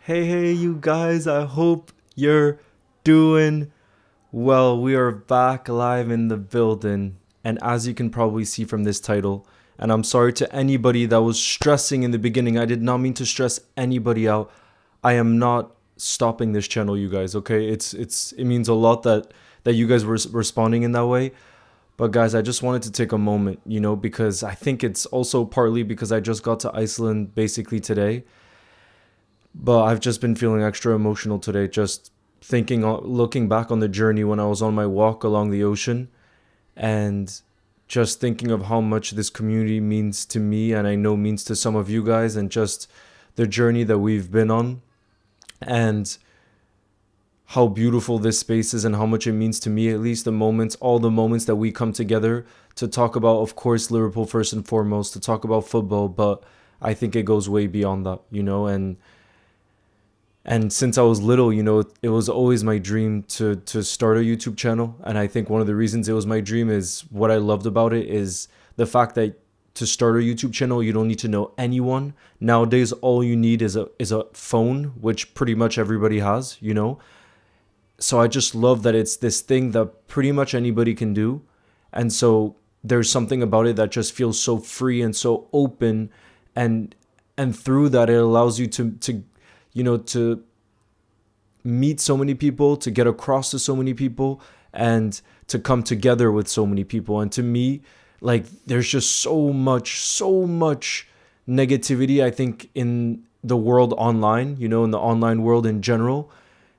Hey, you guys, I hope you're doing well. We are back live in the building, and as you can probably see from this title, and I'm sorry to anybody that was stressing in the beginning, I did not mean to stress anybody out. I am not stopping this channel, you guys, okay? It means a lot that you guys were responding in that way. But guys, I just wanted to take a moment, because I think it's also partly because I just got to Iceland basically today. But I've just been feeling extra emotional today, just looking back on the journey when I was on my walk along the ocean and just thinking of how much this community means to me and I know means to some of you guys, and just the journey that we've been on, and how beautiful this space is and how much it means to me, at least all the moments that we come together to talk about, of course, Liverpool first and foremost, to talk about football, but I think it goes way beyond that, and since I was little, it was always my dream to start a YouTube channel. And I think one of the reasons it was my dream is what I loved about it is the fact that to start a YouTube channel, you don't need to know anyone. Nowadays, all you need is a phone, which pretty much everybody has. So I just love that it's this thing that pretty much anybody can do. And so there's something about it that just feels so free and so open, and through that it allows you to meet so many people, to get across to so many people, and to come together with so many people. And to me, like, there's just so much negativity, I think, in the world online, in the online world in general.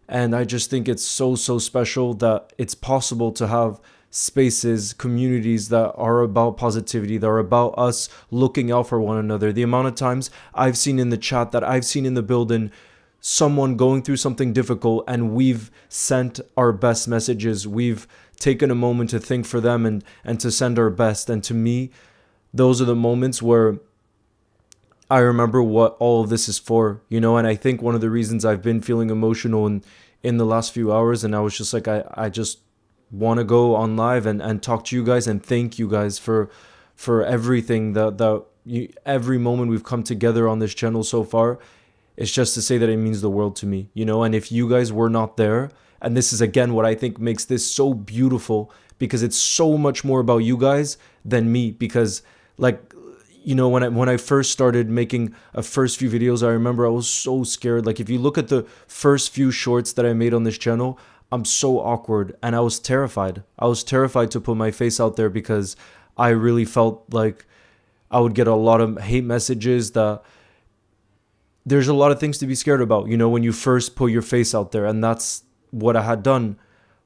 And I just think it's so special that it's possible to have spaces, communities that are about positivity, that are about us looking out for one another. The amount of times I've seen in the chat, that I've seen in the building, someone going through something difficult, and we've sent our best messages. We've taken a moment to think for them and to send our best. And to me, those are the moments where I remember what all of this is for, and I think one of the reasons I've been feeling emotional in the last few hours, and I was just like, I just want to go on live and talk to you guys and thank you guys for everything every moment we've come together on this channel so far. It's just to say that it means the world to me, and if you guys were not there, and this is again what I think makes this so beautiful, because it's so much more about you guys than me. Because, like, when I first started making a first few videos, I remember I was so scared. Like, if you look at the first few shorts that I made on this channel, I'm so awkward, and I was terrified. I was terrified to put my face out there because I really felt like I would get a lot of hate messages. There's a lot of things to be scared about, when you first put your face out there, and that's what I had done.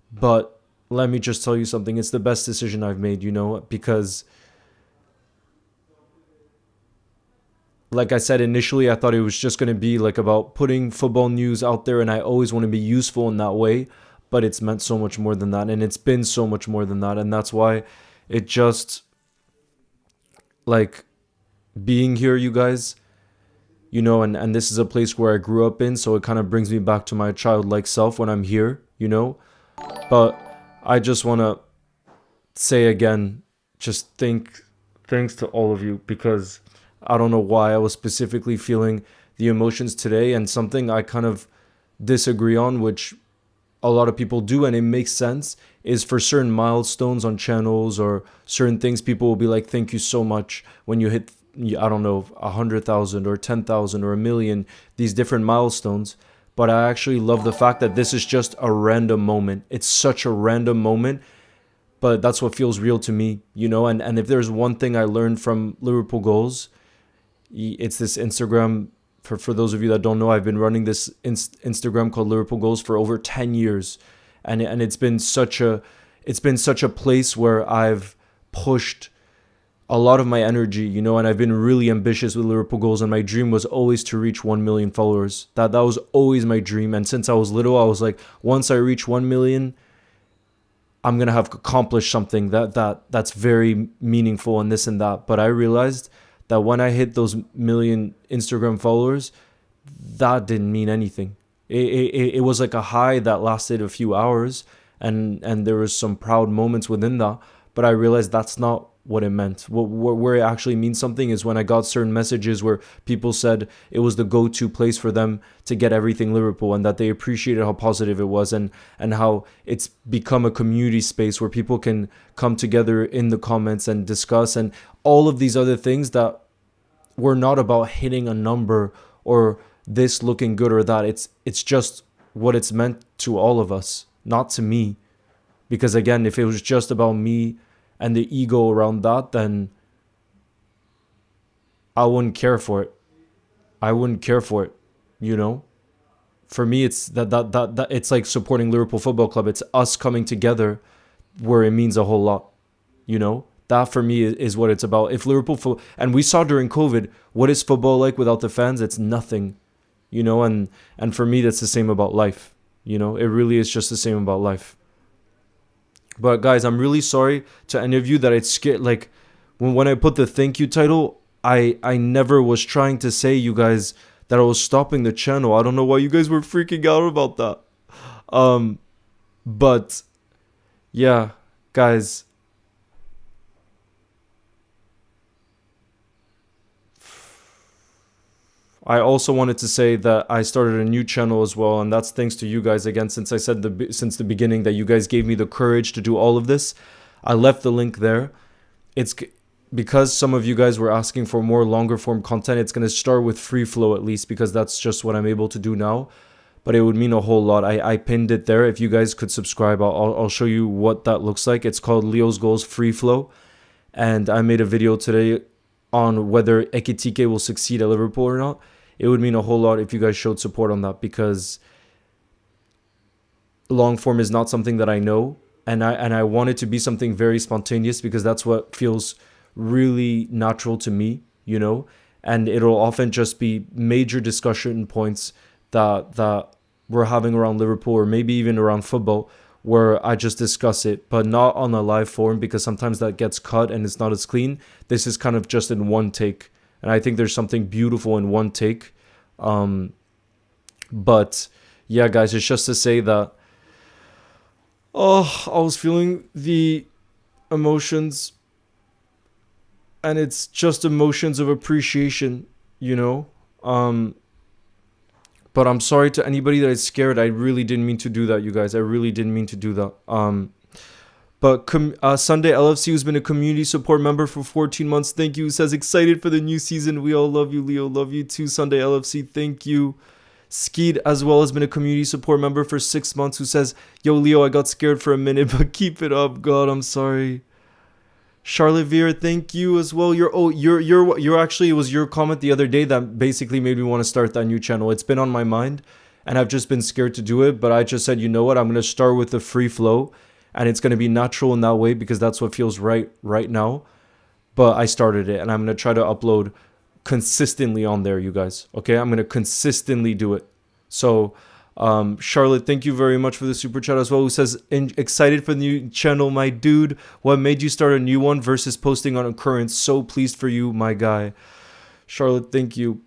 But let me just tell you something. It's the best decision I've made, because, like I said, initially I thought it was just going to be like about putting football news out there, and I always want to be useful in that way, but it's meant so much more than that, and it's been so much more than that. And that's why it just, like, being here, you guys, and this is a place where I grew up in, so it kind of brings me back to my childlike self when I'm here, but I just want to say again, just thanks to all of you, because I don't know why I was specifically feeling the emotions today, and something I kind of disagree on, which a lot of people do, and it makes sense, is for certain milestones on channels or certain things, people will be like, thank you so much when you hit, I don't know, 100,000 or 10,000 or a million, these different milestones. But I actually love the fact that this is just a random moment. It's such a random moment, but that's what feels real to me, and if there's one thing I learned from Liverpool Goals, it's this Instagram. For those of you that don't know, I've been running this Instagram called Liverpool Goals for over 10 years. And it's been such a place where I've pushed a lot of my energy, and I've been really ambitious with Liverpool Goals, and my dream was always to reach 1 million followers. That was always my dream. And since I was little, I was like, once I reach 1 million, I'm going to have accomplished something that's very meaningful and this and that. But I realized that when I hit those million Instagram followers, that didn't mean anything. It was like a high that lasted a few hours, and there was some proud moments within that. But I realized that's not what it meant. Where it actually means something is when I got certain messages where people said it was the go-to place for them to get everything Liverpool, and that they appreciated how positive it was, and how it's become a community space where people can come together in the comments and discuss, and all of these other things that were not about hitting a number or this looking good or that. It's just what it's meant to all of us, not to me. Because again, if it was just about me and the ego around that, then I wouldn't care for it. I wouldn't care for it, you know? For me, it's that it's like supporting Liverpool Football Club. It's us coming together where it means a whole lot, you know? That for me is what it's about. If Liverpool and we saw during COVID, what is football like without the fans? It's nothing, you know? And for me, that's the same about life, you know? It really is just the same about life. But guys, I'm really sorry to any of you that it's scared. Like when I put the thank you title, I never was trying to say, you guys, that I was stopping the channel. I don't know why you guys were freaking out about that. But yeah, guys, I also wanted to say that I started a new channel as well, and that's thanks to you guys again. Since I said since the beginning that you guys gave me the courage to do all of this, I left the link there. It's because some of you guys were asking for more longer form content. It's going to start with free flow at least, because that's just what I'm able to do now. But it would mean a whole lot. I pinned it there. If you guys could subscribe, I'll show you what that looks like. It's called Leo's Goals Free Flow, and I made a video today on whether Ekitike will succeed at Liverpool or not. It would mean a whole lot if you guys showed support on that, because long form is not something that I know, and I want it to be something very spontaneous, because that's what feels really natural to me, you know. And it'll often just be major discussion points that we're having around Liverpool, or maybe even around football, where I just discuss it, but not on a live form, because sometimes that gets cut and it's not as clean. This is kind of just in one take. And I think there's something beautiful in one take. But yeah, guys, it's just to say that, I was feeling the emotions, and it's just emotions of appreciation, you know? But I'm sorry to anybody that is scared. I really didn't mean to do that, you guys. I really didn't mean to do that. But Sunday LFC, who's been a community support member for 14 months, thank you. Says excited for the new season. We all love you, Leo. Love you too, Sunday LFC. Thank you. Skeed as well has been a community support member for 6 months, who says, yo, Leo, I got scared for a minute, but keep it up. God, I'm sorry. Charlotte Veer, thank you as well. You're actually, it was your comment the other day that basically made me want to start that new channel. It's been on my mind, and I've just been scared to do it, but I just said, you know what, I'm going to start with the free flow. And it's going to be natural in that way, because that's what feels right now. But I started it, and I'm going to try to upload consistently on there, you guys. Okay, I'm going to consistently do it. So, Charlotte, thank you very much for the super chat as well, who says, excited for the new channel, my dude. What made you start a new one versus posting on a current? So pleased for you, my guy. Charlotte, thank you.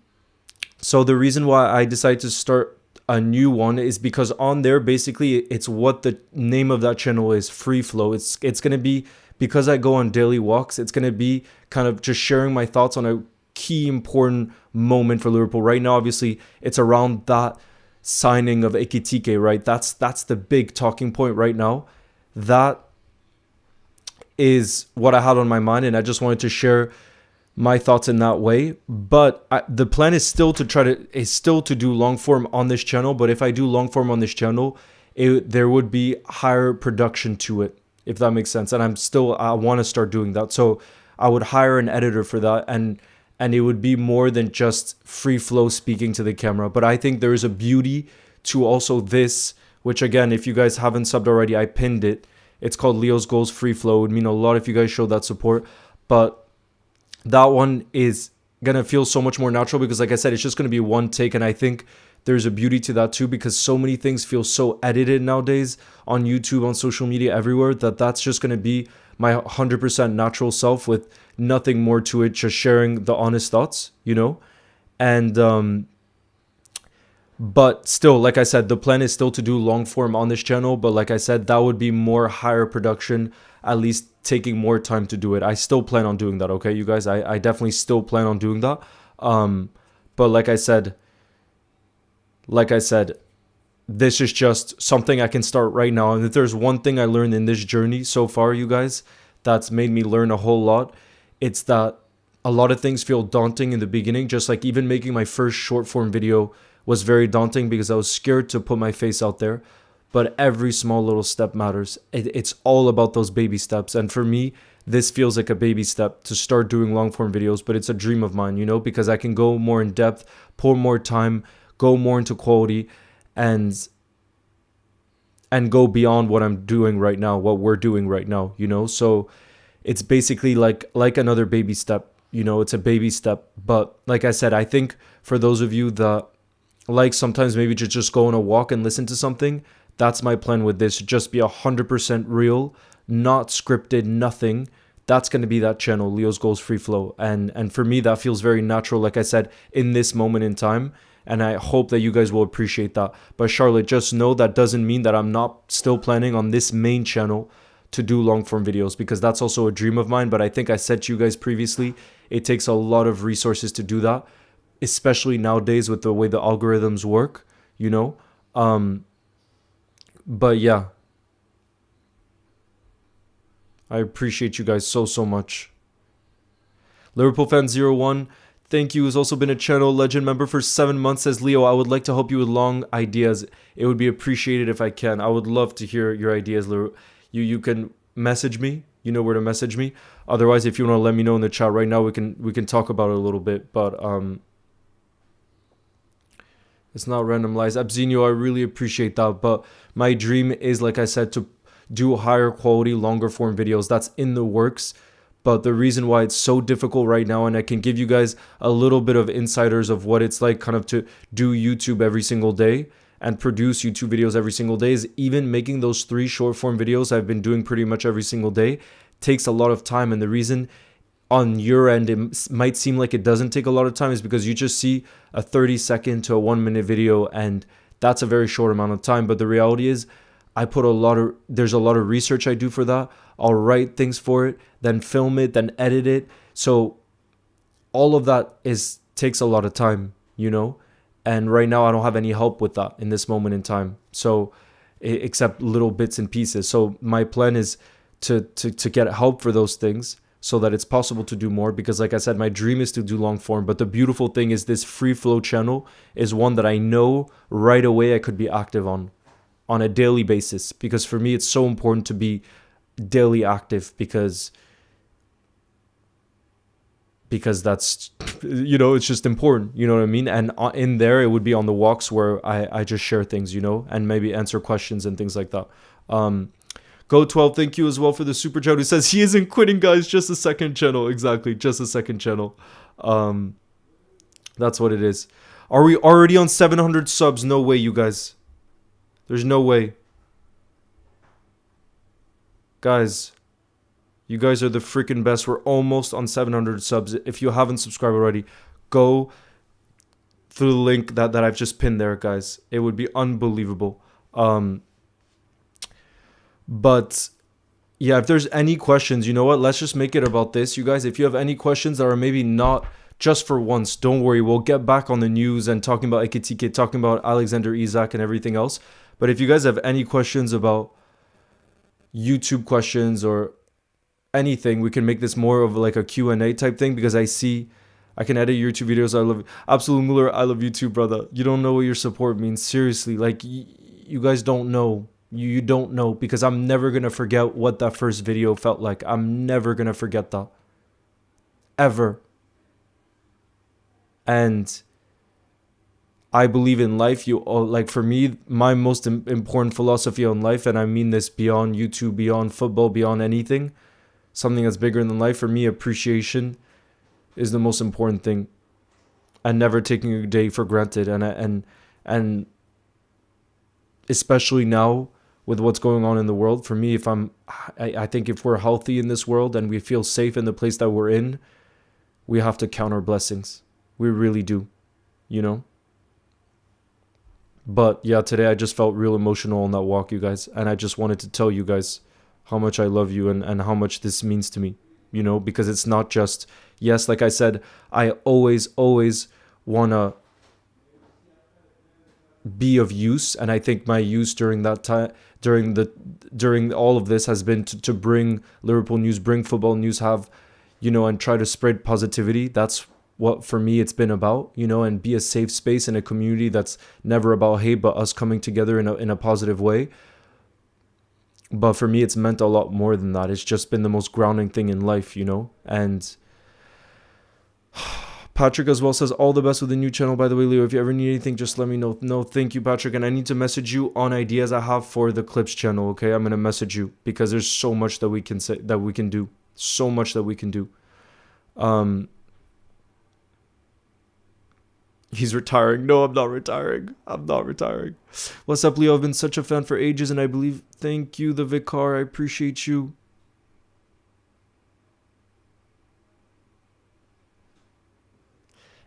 So the reason why I decided to start a new one is because on there, basically, it's what the name of that channel is, Free Flow. It's going to be, because I go on daily walks, it's going to be kind of just sharing my thoughts on a key important moment for Liverpool. Right now, obviously, it's around that signing of Ekitike, right? That's the big talking point right now. That is what I had on my mind, and I just wanted to share my thoughts in that way. But the plan is still to do long form on this channel. But if I do long form on this channel, there would be higher production to it, if that makes sense. And I want to start doing that. So I would hire an editor for that, and it would be more than just free flow speaking to the camera. But I think there is a beauty to also this, which again, if you guys haven't subbed already, I pinned it. It's called Leo's Goals Free Flow. It would mean a lot if you guys show that support. But that one is going to feel so much more natural, because like I said, it's just going to be one take. And I think there's a beauty to that too, because so many things feel so edited nowadays on YouTube, on social media, everywhere, that's just going to be my 100% natural self with nothing more to it, just sharing the honest thoughts, you know? And But still, like I said, the plan is still to do long form on this channel. But like I said, that would be more higher production, at least taking more time to do it. I still plan on doing that, okay, you guys? I definitely still plan on doing that. But like I said, this is just something I can start right now. And if there's one thing I learned in this journey so far, you guys, that's made me learn a whole lot, it's that a lot of things feel daunting in the beginning. Just like even making my first short form video was very daunting because I was scared to put my face out there. But every small little step matters. It's all about those baby steps. And for me, this feels like a baby step to start doing long form videos, but it's a dream of mine, you know, because I can go more in depth, pour more time, go more into quality, and go beyond what I'm doing right now, what we're doing right now, you know? So it's basically like another baby step, you know, it's a baby step. But like I said, I think for those of you that like sometimes maybe to just go on a walk and listen to something, that's my plan with this. Just be 100% real, not scripted, nothing. That's going to be that channel, Leo's Goals Free Flow. And for me, that feels very natural, like I said, in this moment in time. And I hope that you guys will appreciate that. But Charlotte, just know that doesn't mean that I'm not still planning on this main channel to do long form videos, because that's also a dream of mine. But I think I said to you guys previously, it takes a lot of resources to do that, especially nowadays with the way the algorithms work, you know? But yeah, I appreciate you guys so much. Liverpool fan 01, thank you. Has also been a channel legend member for 7 months. Says Leo, I would like to help you with long ideas. It would be appreciated if I can. I would love to hear your ideas. You can message me. You know where to message me. Otherwise, if you want to let me know in the chat right now, we can talk about it a little bit. But it's not random lies. Abzinho, I really appreciate that. But my dream is, like I said, to do higher quality, longer form videos. That's in the works. But the reason why it's so difficult right now, and I can give you guys a little bit of insiders of what it's like kind of to do YouTube every single day and produce YouTube videos every single day, is even making those 3 short form videos I've been doing pretty much every single day takes a lot of time. And the reason on your end it might seem like it doesn't take a lot of time is because you just see a 30-second to a 1-minute video, and that's a very short amount of time. But the reality is there's a lot of research I do for that. I'll write things for it, then film it, then edit it. So all of that takes a lot of time, you know? And right now I don't have any help with that in this moment in time. So except little bits and pieces. So my plan is to get help for those things so that it's possible to do more, because like I said, my dream is to do long form. But the beautiful thing is this free flow channel is one that I know right away I could be active on a daily basis, because for me it's so important to be daily active, because that's, you know, it's just important, you know what I mean? And in there it would be on the walks where I just share things, you know, and maybe answer questions and things like that. Go12, thank you as well for the super chat, who says he isn't quitting, guys, just a second channel. Exactly, just a second channel. That's what it is. Are we already on 700 subs? No way, you guys. There's no way. Guys, you guys are the freaking best. We're almost on 700 subs. If you haven't subscribed already, go through the link that I've just pinned there, guys. It would be unbelievable. But yeah, if there's any questions, you know what? Let's just make it about this, you guys. If you have any questions that are maybe not just for once, don't worry. We'll get back on the news and talking about Ekitike, talking about Alexander Isak and everything else. But if you guys have any questions about YouTube questions or anything, we can make this more of like a Q&A type thing, because I can edit YouTube videos. I love Absolute Muller. I love YouTube, brother. You don't know what your support means. Seriously, like you guys don't know. You don't know, because I'm never going to forget what that first video felt like. I'm never going to forget that. Ever. And I believe in life. Like for me, my most important philosophy on life, and I mean this beyond YouTube, beyond football, beyond anything, something that's bigger than life. For me, appreciation is the most important thing, and never taking a day for granted. And especially now with what's going on in the world, for me, I think if we're healthy in this world and we feel safe in the place that we're in, we have to count our blessings. We really do, you know? But yeah, today I just felt real emotional on that walk, you guys. And I just wanted to tell you guys how much I love you and how much this means to me, because it's not just, yes, like I said, I always want to be of use. And I think my use during that time, during all of this has been to bring Liverpool news, bring football news, have, and try to spread positivity. That's what for me it's been about, and be a safe space in a community that's never about hate, but us coming together in a positive way. But for me, it's meant a lot more than that. It's just been the most grounding thing in life, And Patrick as well says, all the best with the new channel, by the way, Leo. If you ever need anything, just let me know. No, thank you, Patrick. And I need to message you on ideas I have for the Clips channel, okay? I'm going to message you because there's so much that we can say, that we can do. So much that we can do. He's retiring. No, I'm not retiring. I'm not retiring. What's up, Leo? I've been such a fan for ages, and I believe... Thank you, the Vicar. I appreciate you.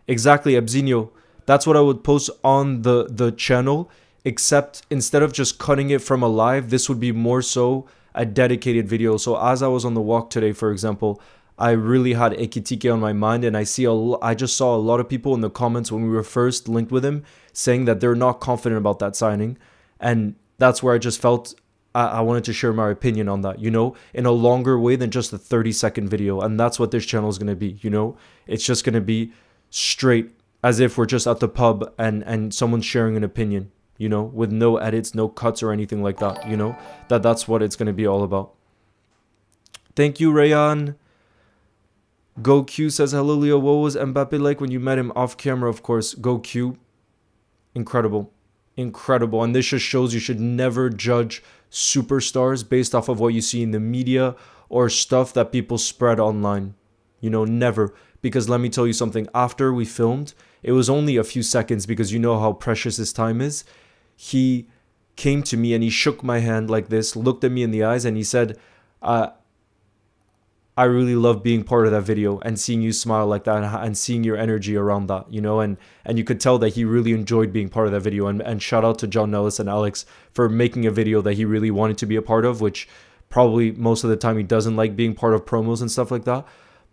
Exactly, Abzinho. That's what I would post on the channel, except instead of just cutting it from a live, this would be more so a dedicated video. So as I was on the walk today, for example, I really had Ekitike on my mind, and I just saw a lot of people in the comments when we were first linked with him saying that they're not confident about that signing. And that's where I just felt I wanted to share my opinion on that, in a longer way than just a 30-second video. And that's what this channel is going to be, It's just going to be straight, as if we're just at the pub and someone's sharing an opinion, with no edits, no cuts or anything like that, That's what it's going to be all about. Thank you, Rayan. GoQ says, hello, Leo. What was Mbappe like when you met him off camera? Of course, GoQ. Incredible. Incredible. And this just shows you should never judge superstars based off of what you see in the media or stuff that people spread online. Never. Because let me tell you something. After we filmed, it was only a few seconds because you know how precious his time is. He came to me and he shook my hand like this, looked at me in the eyes, and he said, I really love being part of that video and seeing you smile like that and seeing your energy around that, and you could tell that he really enjoyed being part of that video. And shout out to John Nellis and Alex for making a video that he really wanted to be a part of, which probably most of the time he doesn't like being part of promos and stuff like that.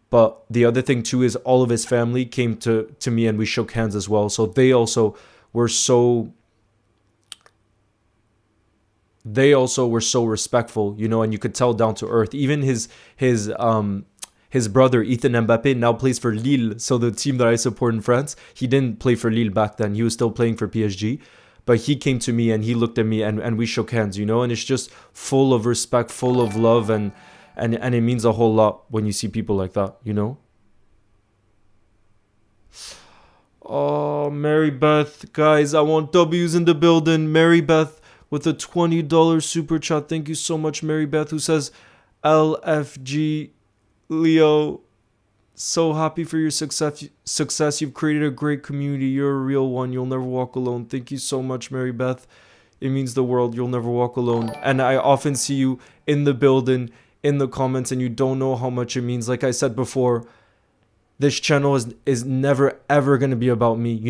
But the other thing too is all of his family came to me and we shook hands as well. So they also were so respectful, and you could tell down to earth. Even his brother Ethan Mbappe now plays for Lille, so the team that I support in France. He didn't play for Lille back then. He was still playing for PSG. But he came to me and he looked at me and we shook hands, and it's just full of respect, full of love, and it means a whole lot when you see people like that, Oh, Mary Beth, guys, I want W's in the building. Mary Beth with a $20 super chat. Thank you so much, Mary Beth, who says, LFG Leo, so happy for your success. You've created a great community. You're a real one. You'll never walk alone. Thank you so much, Mary Beth. It means the world. You'll never walk alone. And I often see you in the building, in the comments, and you don't know how much it means. Like I said before, this channel is never ever going to be about me.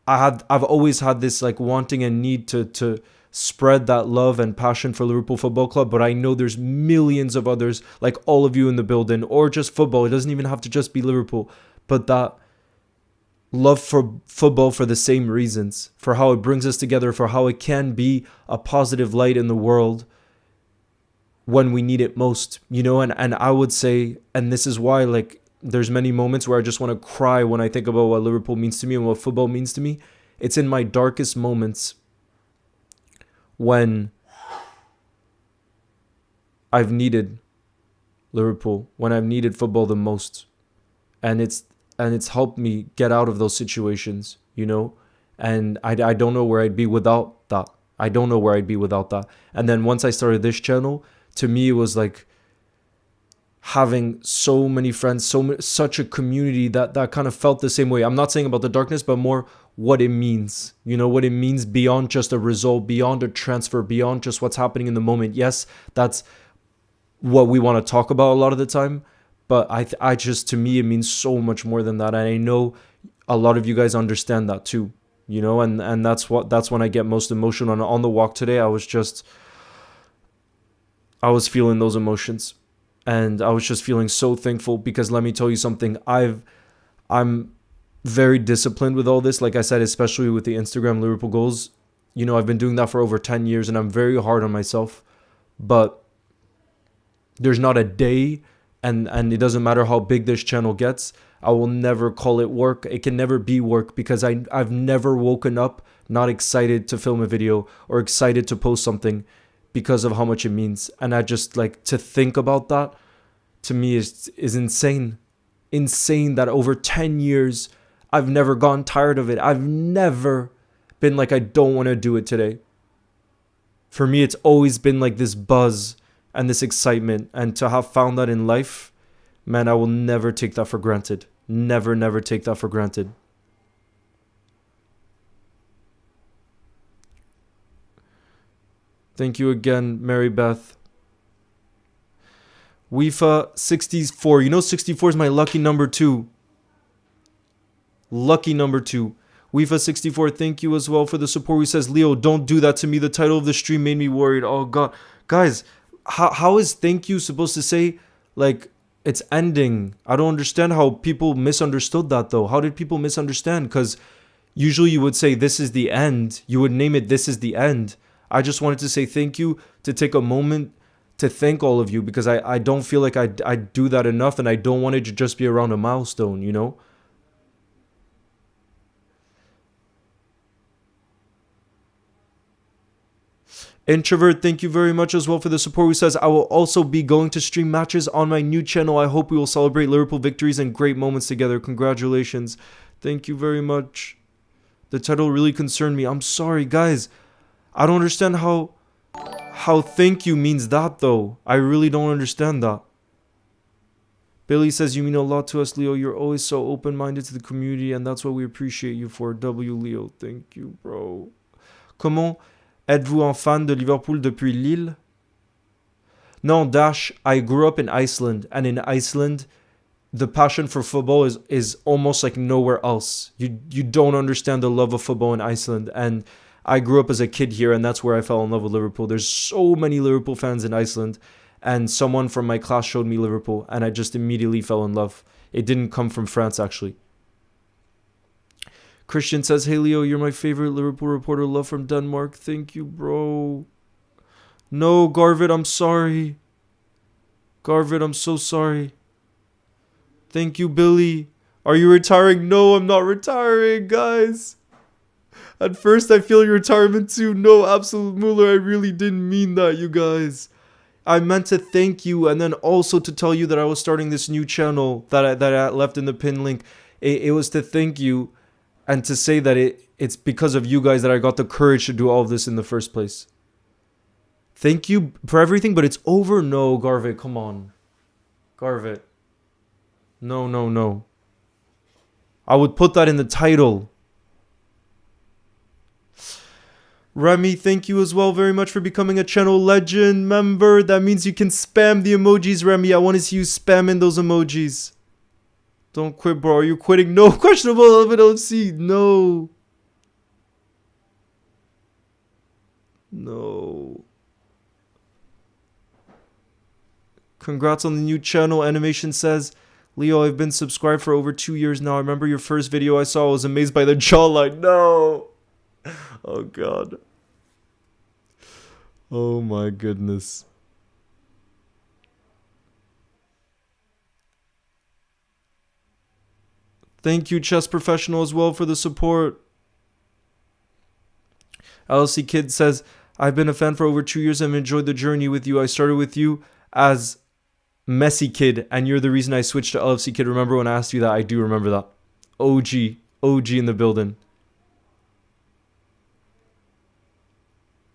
I've always had this like wanting and need to spread that love and passion for Liverpool Football Club, but I know there's millions of others like all of you in the building, or just football. It doesn't even have to just be Liverpool, but that love for football for the same reasons, for how it brings us together, for how it can be a positive light in the world when we need it most, and I would say, and this is why, like, there's many moments where I just want to cry when I think about what Liverpool means to me and what football means to me. It's in my darkest moments when I've needed Liverpool, when I've needed football the most, and it's helped me get out of those situations, and I don't know where I'd be without that. I don't know where I'd be without that. And then once I started this channel, to me it was like having so many friends, such a community that kind of felt the same way. I'm not saying about the darkness, but more what it means, what it means beyond just a result, beyond a transfer, beyond just what's happening in the moment. Yes, that's what we want to talk about a lot of the time, but I just, to me, it means so much more than that. And I know a lot of you guys understand that too, you know, and that's when I get most emotional. On the walk today, I was feeling those emotions, and I was just feeling so thankful because let me tell you something. I'm very disciplined with all this. Like I said, especially with the Instagram Liverpool goals. You know, I've been doing that for over 10 years and I'm very hard on myself. But there's not a day, and it doesn't matter how big this channel gets, I will never call it work. It can never be work because I've never woken up not excited to film a video or excited to post something because of how much it means. And I just like to think about that, to me is insane. Insane that over 10 years I've never gotten tired of it. I've never been like I don't want to do it today. For me, it's always been like this buzz and this excitement. And to have found that in life, man, I will never take that for granted. Never, never take that for granted. Thank you again, Mary Beth. WIFA 64. You know 64 is my lucky number 2. Lucky number 2. WIFA 64, thank you as well for the support. He says, Leo, don't do that to me. The title of the stream made me worried. Oh, God. Guys, how is thank you supposed to say, like, it's ending? I don't understand how people misunderstood that, though. How did people misunderstand? Because usually you would say, this is the end. You would name it, this is the end. I just wanted to say thank you, to take a moment to thank all of you, because I don't feel like I do that enough, and I don't want it to just be around a milestone, you know? Introvert, thank you very much as well for the support. Who says, I will also be going to stream matches on my new channel. I hope we will celebrate Liverpool victories and great moments together. Congratulations. Thank you very much. The title really concerned me. I'm sorry, guys. I don't understand how thank you means that, though. I really don't understand that. Billy says, you mean a lot to us, Leo. You're always so open-minded to the community, and that's what we appreciate you for. W. Leo. Thank you, bro. Comment êtes-vous un fan de Liverpool depuis Lille? No, Dash, I grew up in Iceland, and in Iceland, the passion for football is almost like nowhere else. You don't understand the love of football in Iceland, and I grew up as a kid here, and that's where I fell in love with Liverpool. There's so many Liverpool fans in Iceland, and someone from my class showed me Liverpool, and I just immediately fell in love. It didn't come from France, actually. Christian says, hey, Leo, you're my favorite Liverpool reporter. Love from Denmark. Thank you, bro. No, Garvit, I'm sorry. Garvit, I'm so sorry. Thank you, Billy. Are you retiring? No, I'm not retiring, guys. At first, I feel your retirement too. No, Absolute Muller, I really didn't mean that, you guys. I meant to thank you, and then also to tell you that I was starting this new channel that I left in the pin link. It was to thank you and to say that it's because of you guys that I got the courage to do all of this in the first place. Thank you for everything, but it's over. No, Garvit, come on. Garvit. No, no, no. I would put that in the title. Remy, thank you as well very much for becoming a channel legend member. That means you can spam the emojis, Remy. I want to see you spamming those emojis. Don't quit, bro. Are you quitting? No. Questionable 11 LFC. No. No. Congrats on the new channel. Animation says, Leo, I've been subscribed for over 2 years now. I remember your first video I saw. I was amazed by the jawline. No. Oh, God. Oh, my goodness. Thank you, Chess Professional, as well, for the support. LC Kid says, I've been a fan for over 2 years and enjoyed the journey with you. I started with you as Messi Kid, and you're the reason I switched to LFC Kid. Remember when I asked you that? I do remember that. OG in the building.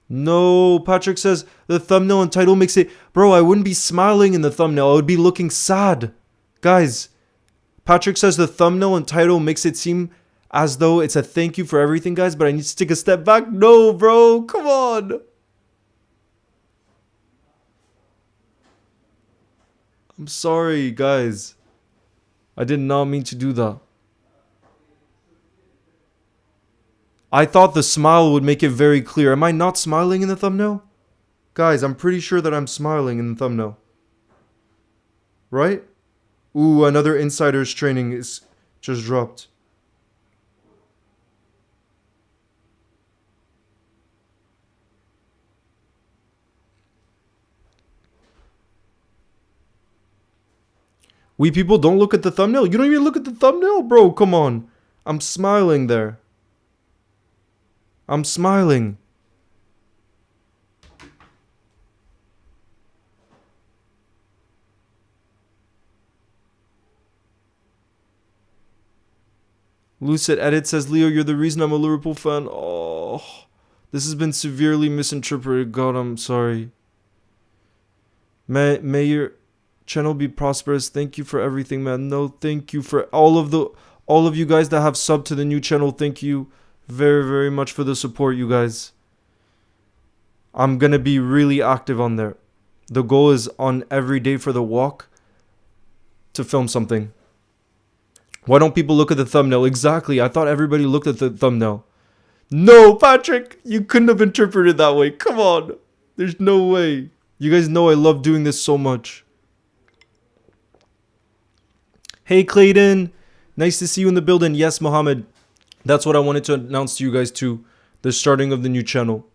No, Patrick says, the thumbnail and title makes it... Bro, I wouldn't be smiling in the thumbnail. I would be looking sad. Guys... Patrick says the thumbnail and title makes it seem as though it's a thank you for everything, guys, but I need to take a step back. No, bro. Come on. I'm sorry, guys. I did not mean to do that. I thought the smile would make it very clear. Am I not smiling in the thumbnail? Guys, I'm pretty sure that I'm smiling in the thumbnail. Right? Ooh, another insider's training is just dropped. We people don't look at the thumbnail. You don't even look at the thumbnail, bro. Come on. I'm smiling there. I'm smiling. Lucid Edit says, Leo, you're the reason I'm a Liverpool fan. Oh, this has been severely misinterpreted. God, I'm sorry. May your channel be prosperous. Thank you for everything, man. No, thank you for all of you guys that have subbed to the new channel. Thank you very, very much for the support, you guys. I'm gonna be really active on there. The goal is on every day for the walk to film something. Why don't people look at the thumbnail? Exactly. I thought everybody looked at the thumbnail. No, Patrick, you couldn't have interpreted it that way. Come on. There's no way. You guys know I love doing this so much. Hey, Clayton. Nice to see you in the building. Yes, Mohammed. That's what I wanted to announce to you guys too. The starting of the new channel.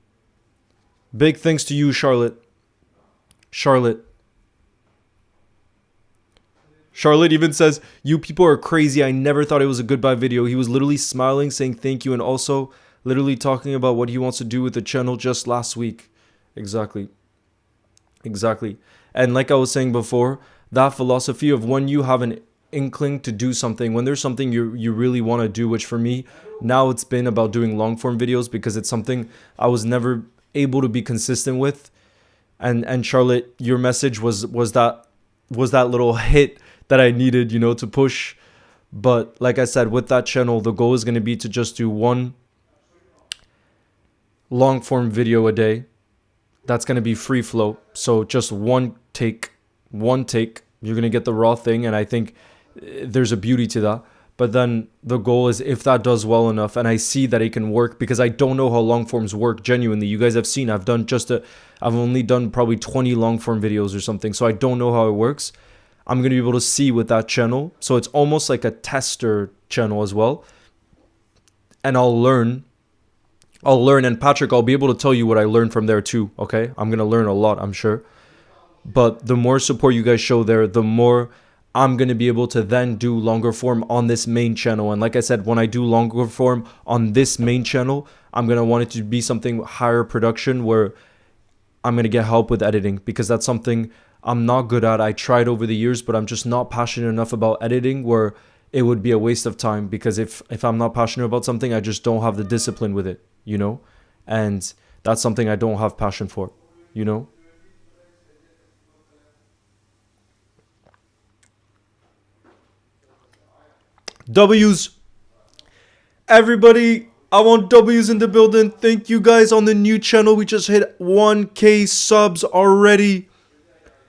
Big thanks to you, Charlotte. Charlotte even says, you people are crazy. I never thought it was a goodbye video. He was literally smiling, saying thank you, and also literally talking about what he wants to do with the channel just last week. Exactly. And like I was saying before, that philosophy of when you have an inkling to do something, when there's something you really want to do, which for me, now it's been about doing long form videos because it's something I was never able to be consistent with. And Charlotte, your message was that little hit that I needed, you know, to push. But like I said, with that channel, the goal is going to be to just do one long form video a day. That's going to be free flow. So just one take. You're going to get the raw thing. And I think there's a beauty to that. But then the goal is, if that does well enough and I see that it can work, because I don't know how long forms work genuinely. You guys have seen, I've only done probably 20 long form videos or something. So I don't know how it works. I'm going to be able to see with that channel. So it's almost like a tester channel as well. And I'll learn. And Patrick, I'll be able to tell you what I learned from there too. Okay. I'm going to learn a lot, I'm sure. But the more support you guys show there, the more I'm going to be able to then do longer form on this main channel. And like I said, when I do longer form on this main channel, I'm going to want it to be something higher production where I'm going to get help with editing, because that's something I'm not good at. I tried over the years, but I'm just not passionate enough about editing where it would be a waste of time, because if I'm not passionate about something, I just don't have the discipline with it, you know? And that's something I don't have passion for, you know? W's. Everybody, I want W's in the building. Thank you guys on the new channel. We just hit 1K subs already.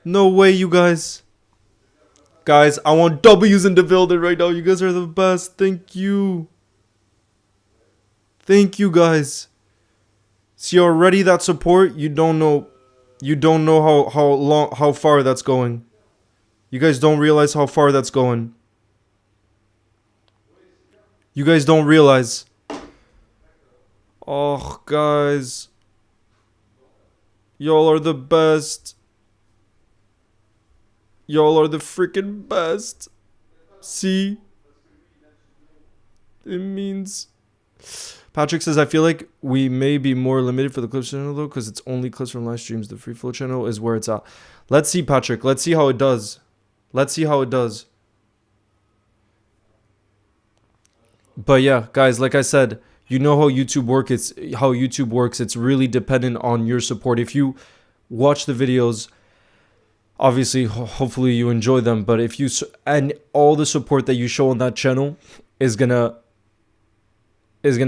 No way, you guys. Guys, I want W's in the building right now. You guys are the best. Thank you. Thank you, guys. See, already that support, you don't know how far that's going. You guys don't realize how far that's going. You guys don't realize. Oh, guys. Y'all are the best. Y'all are the freaking best. See? It means... Patrick says, I feel like we may be more limited for the clips channel though, because it's only clips from live streams. The free flow channel is where it's at. Let's see, Patrick. Let's see how it does. Let's see how it does. But yeah, guys, like I said, you know how YouTube works. It's really dependent on your support. If you watch the videos, obviously, hopefully you enjoy them. But if you, and all the support that you show on that channel is gonna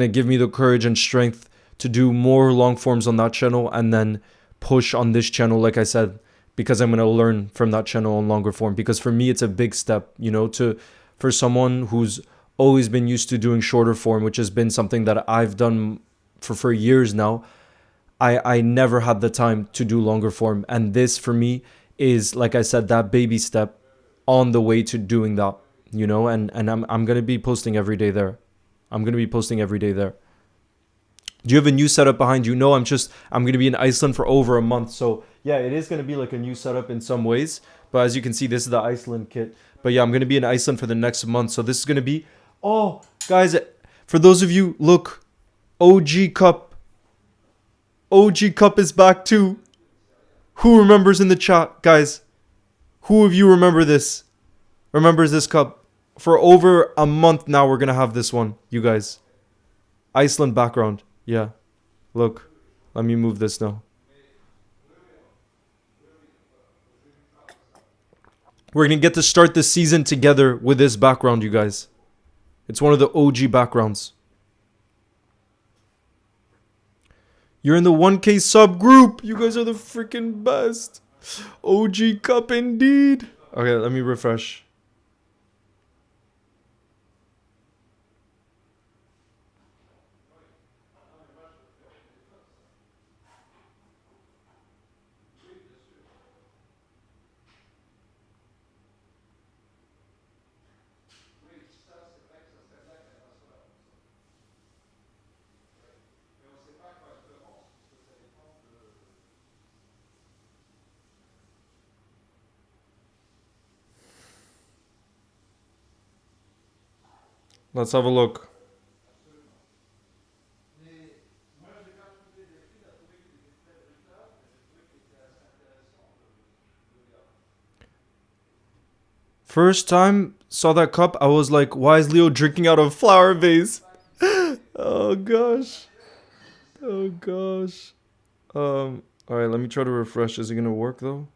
give me the courage and strength to do more long forms on that channel and then push on this channel, like I said, because I'm gonna learn from that channel on longer form. Because for me, it's a big step, you know, for someone who's always been used to doing shorter form, which has been something that I've done for years now. I never had the time to do longer form. And this for me is, like I said, that baby step on the way to doing that, you know, and I'm gonna be posting every day there. I'm gonna be posting every day there. Do you have a new setup behind you? No, I'm gonna be in Iceland for over a month. So yeah, it is gonna be like a new setup in some ways. But as you can see, this is the Iceland kit. But yeah, I'm gonna be in Iceland for the next month. So this is gonna be, oh guys, for those of you, look, OG Cup. OG Cup is back too. Who remembers in the chat, guys? Who of you remember this? Remembers this cup? For over a month now, we're gonna have this one, you guys. Iceland background. Yeah. Look. Let me move this now. We're gonna get to start the season together with this background, you guys. It's one of the OG backgrounds. You're in the 1K sub group. You guys are the freaking best. OG Cup indeed. Okay, let me refresh. Let's have a look. First time saw that cup, I was like, why is Leo drinking out of a flower vase? Oh gosh. Oh gosh. Alright, let me try to refresh. Is it gonna work though?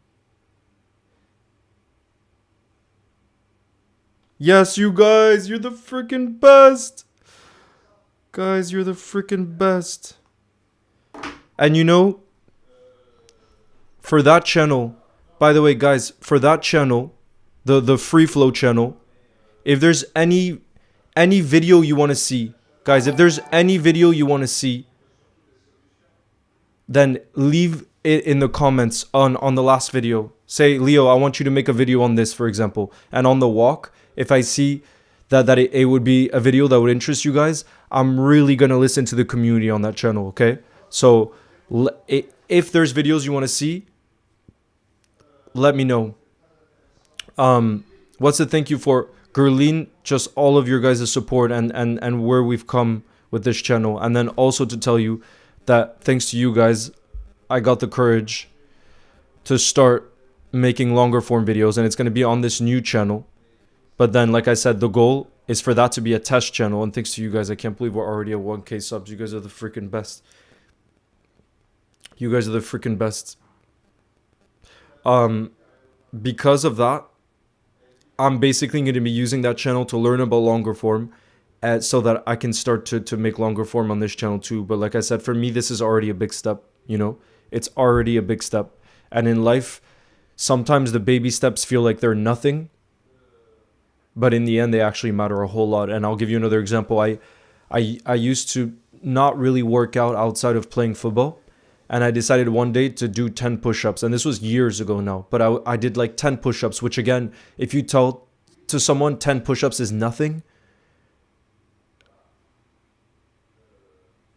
Yes, you guys, you're the freaking best. Guys, you're the freaking best. And you know, for that channel, by the way, guys, for that channel, the free flow channel, if there's any video you want to see, guys, if there's any video you want to see, then leave it in the comments on the last video. Say, Leo, I want you to make a video on this, for example. And on the walk, if I see that it would be a video that would interest you guys, I'm really going to listen to the community on that channel, okay? So if there's videos you want to see, let me know. What's the thank you for? Gerline, just all of your guys' support and where we've come with this channel. And then also to tell you that thanks to you guys, I got the courage to start making longer form videos. And it's going to be on this new channel. But then, like I said, the goal is for that to be a test channel. And thanks to you guys, I can't believe we're already at 1K subs. You guys are the freaking best. You guys are the freaking best. Because of that, I'm basically going to be using that channel to learn about longer form so that I can start to make longer form on this channel too. But like I said, for me, this is already a big step, you know? It's already a big step. And in life, sometimes the baby steps feel like they're nothing, but in the end, they actually matter a whole lot. And I'll give you another example. I used to not really work out outside of playing football. And I decided one day to do 10 push-ups. And this was years ago now. But I did like 10 push-ups, which again, if you tell to someone 10 push-ups is nothing,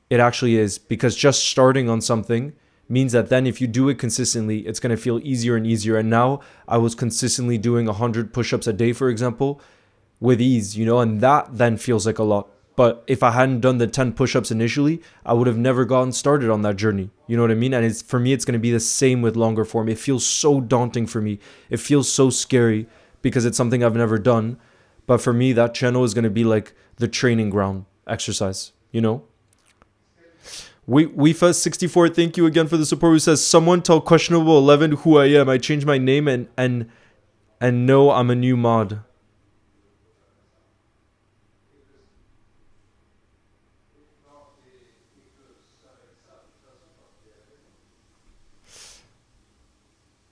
it actually is. Because just starting on something means that then if you do it consistently, it's going to feel easier and easier. And now I was consistently doing 100 push-ups a day, for example, with ease, you know, and that then feels like a lot. But if I hadn't done the 10 push-ups initially, I would have never gotten started on that journey. You know what I mean? And for me, it's going to be the same with longer form. It feels so daunting for me. It feels so scary because it's something I've never done. But for me, that channel is going to be like the training ground exercise, you know? WeFest64, thank you again for the support. Who says, someone tell Questionable 11 who I am. I changed my name and no, I'm a new mod.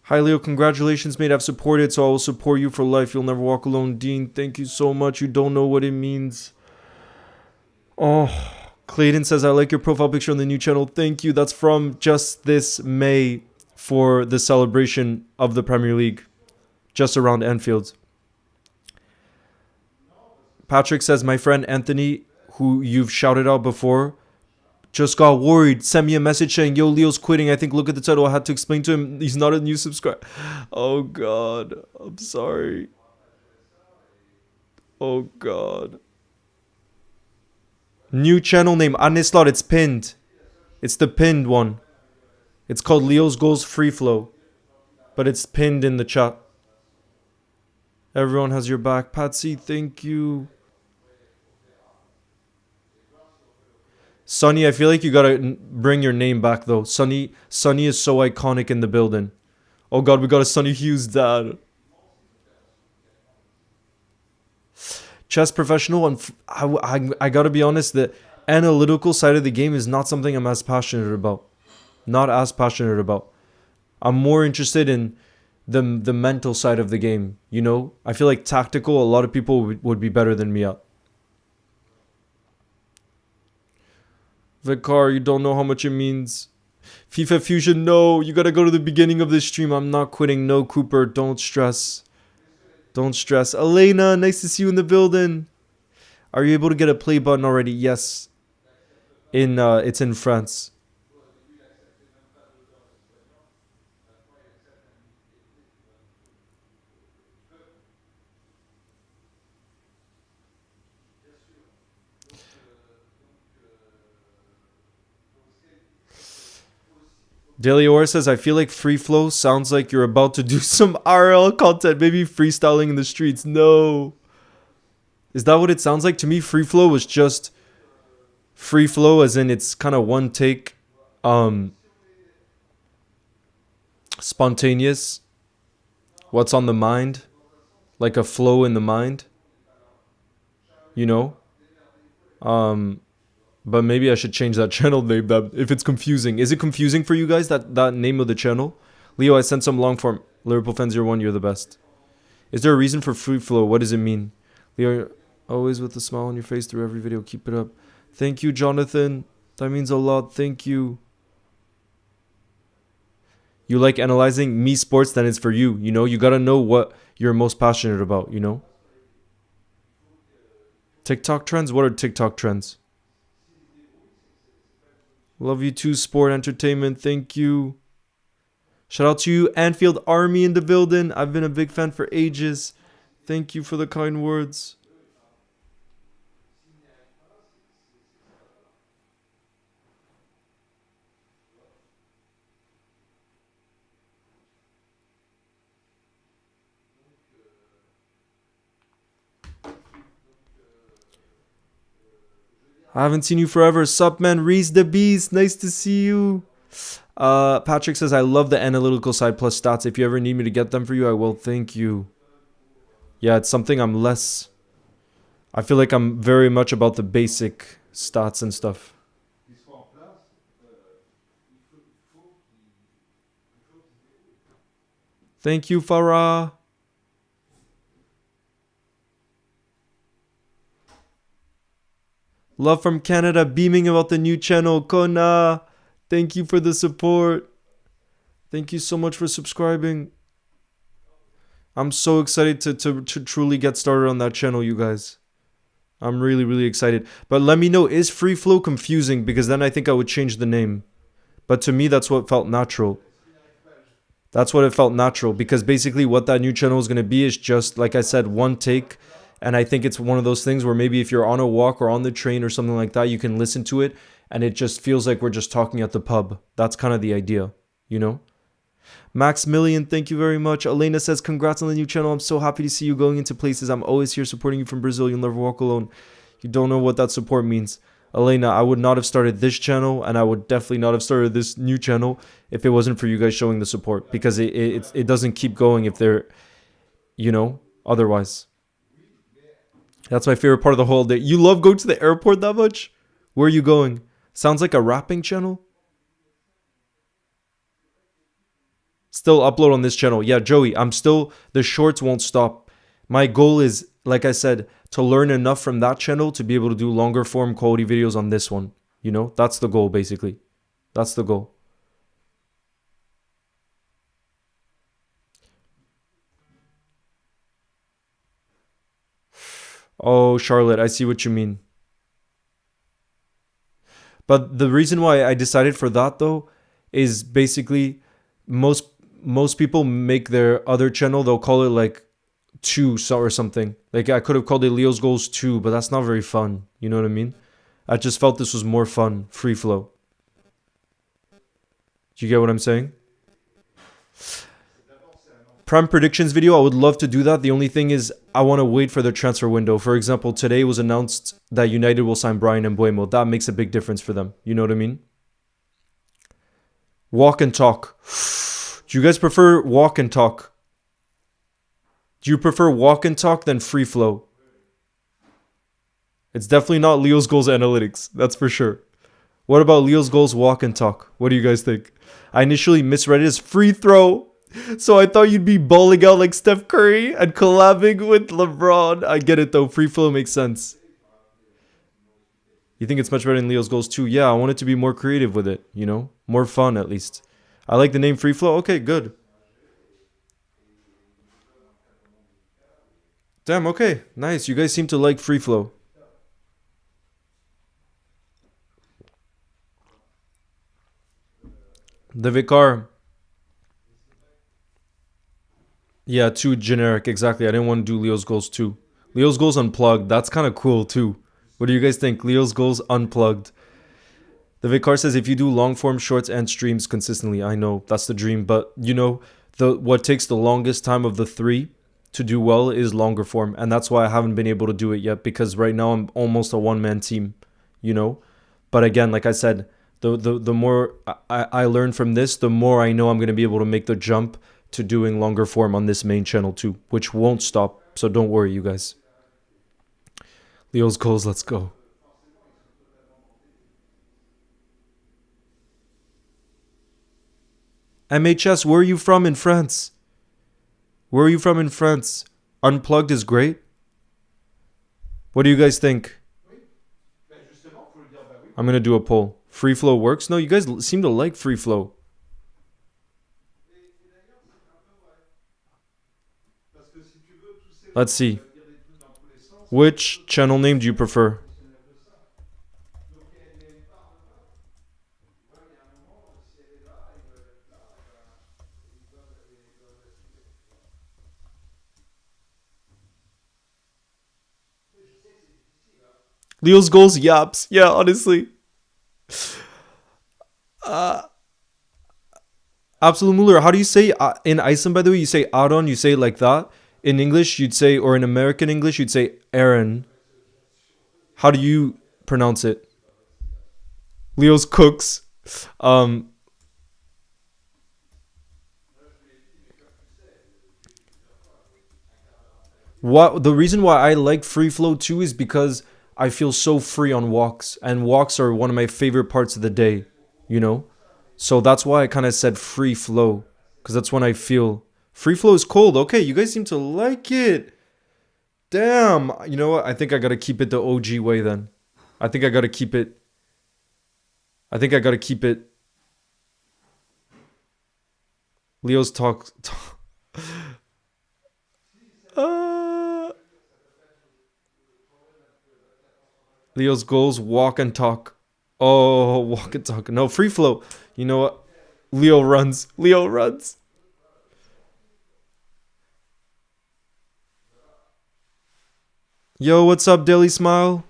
Hi Leo, congratulations, mate. I've supported, so I will support you for life. You'll never walk alone. Dean, thank you so much. You don't know what it means. Oh, Clayton says, I like your profile picture on the new channel. Thank you. That's from just this May for the celebration of the Premier League, just around Anfield. Patrick says, my friend Anthony, who you've shouted out before, just got worried. Sent me a message saying, yo, Leo's quitting. I think look at the title. I had to explain to him he's not a new subscriber. Oh, God. I'm sorry. Oh, God. New channel name, Anislot. It's pinned. It's the pinned one. It's called Leo's Goals Free Flow. But it's pinned in the chat. Everyone has your back. Patsy, thank you. Sunny, I feel like you gotta bring your name back though. Sunny is so iconic in the building. Oh God, we got a Sunny Hughes dad. Chess professional, and I gotta be honest, the analytical side of the game is not something I'm as passionate about. Not as passionate about. I'm more interested in the mental side of the game, you know? I feel like tactical, a lot of people would be better than me at. Vicar, you don't know how much it means. FIFA Fusion, no. You gotta go to the beginning of this stream. I'm not quitting. No, Cooper. Don't stress. Don't stress. Elena, nice to see you in the building. Are you able to get a play button already? Yes. It's in France. Daily Aura says, I feel like free flow sounds like you're about to do some RL content, maybe freestyling in the streets. No. Is that what it sounds like? To me, free flow was just free flow as in it's kind of one take, spontaneous, what's on the mind, like a flow in the mind, you know? But maybe I should change that channel name if it's confusing. Is it confusing for you guys, that name of the channel? Leo, I sent some long form. Liverpool fans, you're the best. Is there a reason for free flow? What does it mean? Leo, always with a smile on your face through every video. Keep it up. Thank you, Jonathan. That means a lot. Thank you. You like analyzing me sports, then it's for you. You know, you gotta know what you're most passionate about, you know? TikTok trends? What are TikTok trends? Love you too, Sport Entertainment. Thank you. Shout out to you, Anfield Army in the building. I've been a big fan for ages. Thank you for the kind words. I haven't seen you forever. Sup, man? Reese the Beast. Nice to see you. Patrick says, I love the analytical side plus stats. If you ever need me to get them for you, I will. Thank you. Yeah, it's something I'm less... I feel like I'm very much about the basic stats and stuff. Thank you, Farah. Love from Canada, beaming about the new channel. Kona, thank you for the support. Thank you so much for subscribing. I'm so excited to truly get started on that channel, you guys. I'm really, really excited. But let me know, is Free Flow confusing? Because then I think I would change the name. But to me, that's what felt natural. That's what it felt natural. Because basically what that new channel is going to be is just, like I said, one take. And I think it's one of those things where maybe if you're on a walk or on the train or something like that, you can listen to it and it just feels like we're just talking at the pub. That's kind of the idea, you know? Maximilian, thank you very much. Elena says, congrats on the new channel. I'm so happy to see you going into places. I'm always here supporting you from Brazil. You'll never walk alone. You don't know what that support means. Elena, I would not have started this channel and I would definitely not have started this new channel if it wasn't for you guys showing the support, because it doesn't keep going if they're, you know, otherwise. That's my favorite part of the whole day. You love going to the airport that much? Where are you going? Sounds like a rapping channel. still upload on this channel. Yeah, Joey, I'm still, the shorts won't stop. My goal is, like I said, to learn enough from that channel to be able to do longer form quality videos on this one. You know, that's the goal, basically. That's the goal. Oh, Charlotte, I see what you mean. But the reason why I decided for that though is basically most most people make their other channel, they'll call it like two or something. Like I could have called it Leo's Goals 2, but that's not very fun. You know what I mean? I just felt this was more fun, free flow. Do you get what I'm saying? Prime predictions video, I would love to do that. The only thing is I want to wait for the transfer window. For example, today was announced that United will sign Brian Mbeumo. That makes a big difference for them. You know what I mean? Walk and talk. Do you guys prefer walk and talk? Do you prefer walk and talk than free flow? It's definitely not Leo's Goals Analytics. That's for sure. What about Leo's Goals Walk and Talk? What do you guys think? I initially misread it as free throw. So I thought you'd be balling out like Steph Curry and collabing with LeBron. I get it though. Free flow makes sense. You think it's much better than Leo's Goals 2? Yeah, I want it to be more creative with it, you know? More fun at least. I like the name Free Flow. Okay, good. Damn, okay. Nice. You guys seem to like Free Flow. The Vicar. Yeah, too generic. Exactly. I didn't want to do Leo's Goals 2. Leo's Goals Unplugged. That's kind of cool too. What do you guys think? Leo's Goals Unplugged. The Vicar says if you do long form shorts and streams consistently, I know that's the dream, but you know, what takes the longest time of the three to do well is longer form, and that's why I haven't been able to do it yet, because right now I'm almost a one-man team, you know? But again, like I said, the more I learn from this, the more I know I'm going to be able to make the jump to doing longer form on this main channel too, which won't stop, so don't worry, you guys. Leo's Goals, let's go. MHS, where are you from in France? Where are you from in France? Unplugged is great. What do you guys think? I'm going to do a poll. Free flow works? No, you guys seem to like free flow. Let's see. Which channel name do you prefer? Leo's Goals Yaps. Yeah, honestly. Absolute Muller. How do you say in Iceland, by the way, you say Aron, you say it like that. In English, you'd say, or in American English, you'd say Aaron. How do you pronounce it? Leo's Cooks. What the reason why I like free flow too is because I feel so free on walks, and walks are one of my favorite parts of the day, you know? So that's why I kind of said free flow, because that's when I feel free flow is cold. Okay, you guys seem to like it. Damn. You know what? I think I got to keep it the OG way then. I think I got to keep it. I think I got to keep it. Leo's talk. Leo's Goals walk and talk. Oh, walk and talk. No, free flow. You know what? Leo runs. Leo runs. Yo, what's up, Daily Smile?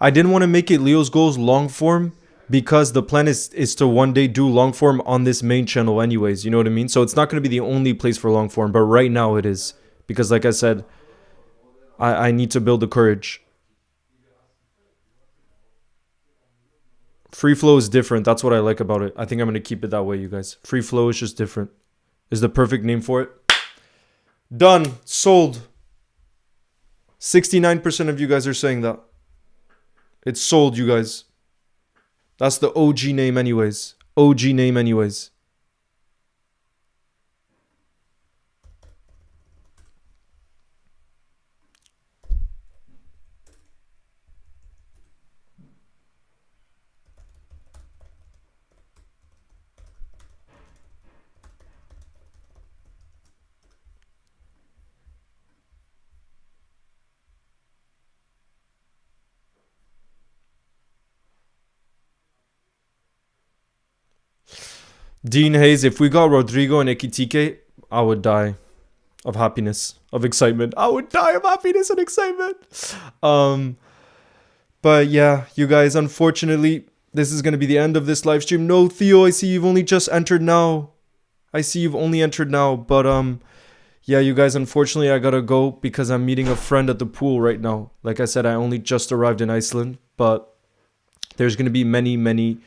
I didn't want to make it Leo's Goals long form because the plan is to one day do long form on this main channel anyways, you know what I mean? So it's not going to be the only place for long form, but right now it is. Because like I said, I need to build the courage. Free flow is different. That's what I like about it. I think I'm going to keep it that way, you guys. Free flow is just different. Is the perfect name for it. Done. Sold. 69% of you guys are saying that. It's sold, you guys. That's the OG name anyways. OG name anyways. Dean Hayes, if we got Rodrigo and Ekitike, I would die of happiness, of excitement. I would die of happiness and excitement. But yeah, you guys, unfortunately, this is going to be the end of this live stream. No, Theo, I see you've only just entered now. I see you've only entered now. But yeah, you guys, unfortunately, I got to go because I'm meeting a friend at the pool right now. Like I said, I only just arrived in Iceland, but there's going to be many, many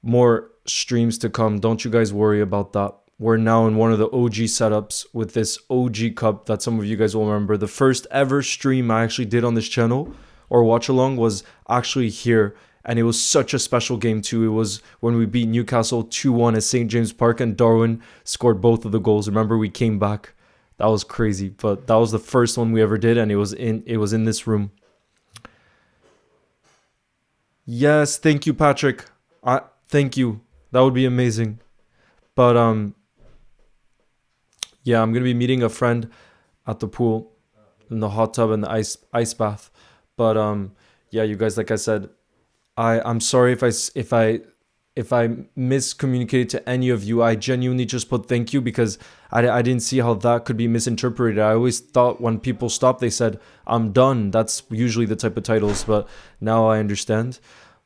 more streams to come. Don't you guys worry about that. We're now in one of the OG setups with this OG cup that some of you guys will remember. The first ever stream I actually did on this channel or watch along was actually here. And it was such a special game too. It was when we beat Newcastle 2-1 at St. James Park and Darwin scored both of the goals. Remember, we came back. That was crazy. But that was the first one we ever did, and it was in this room. Yes, thank you, Patrick. Thank you. That would be amazing. But yeah, I'm gonna be meeting a friend at the pool, in the hot tub and the ice bath. But yeah, you guys, like I said, I'm sorry if I miscommunicated to any of you. I genuinely just put thank you because I didn't see how that could be misinterpreted. I always thought when people stop, they said, I'm done. That's usually the type of titles, but now I understand.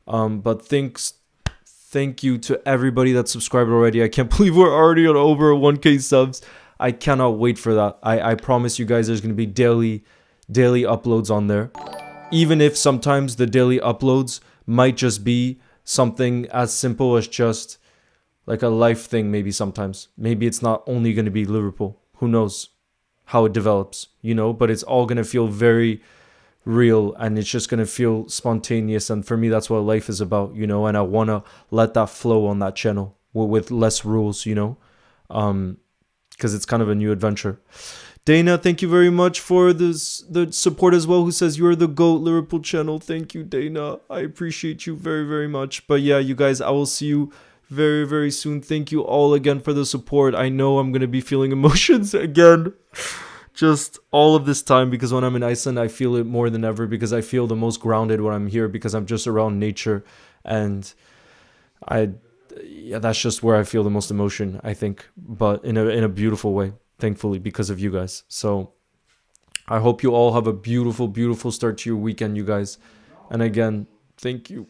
But thank you to everybody that subscribed already. I can't believe we're already on over 1K subs. I cannot wait for that. I promise you guys there's going to be daily uploads on there. Even if sometimes the daily uploads might just be something as simple as just like a life thing, maybe sometimes. Maybe it's not only going to be Liverpool. Who knows how it develops, you know? But it's all going to feel very real and it's just going to feel spontaneous. And for me, that's what life is about, you know? And I want to let that flow on that channel with less rules, you know? Because it's kind of a new adventure. Dana, thank you very much for the support as well, who says you're the GOAT Liverpool channel. Thank you, Dana. I appreciate you very, very much. But yeah, you guys, I will see you very, very soon. Thank you all again for the support. I know I'm going to be feeling emotions again. Just all of this time, because when I'm in Iceland, I feel it more than ever because I feel the most grounded when I'm here because I'm just around nature. And yeah, that's just where I feel the most emotion, I think. But in a beautiful way. Thankfully, because of you guys. So I hope you all have a beautiful, beautiful start to your weekend, you guys. And again, thank you.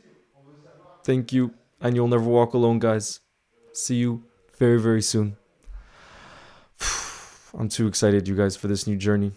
Thank you. And you'll never walk alone, guys. See you very, very soon. I'm too excited, you guys, for this new journey.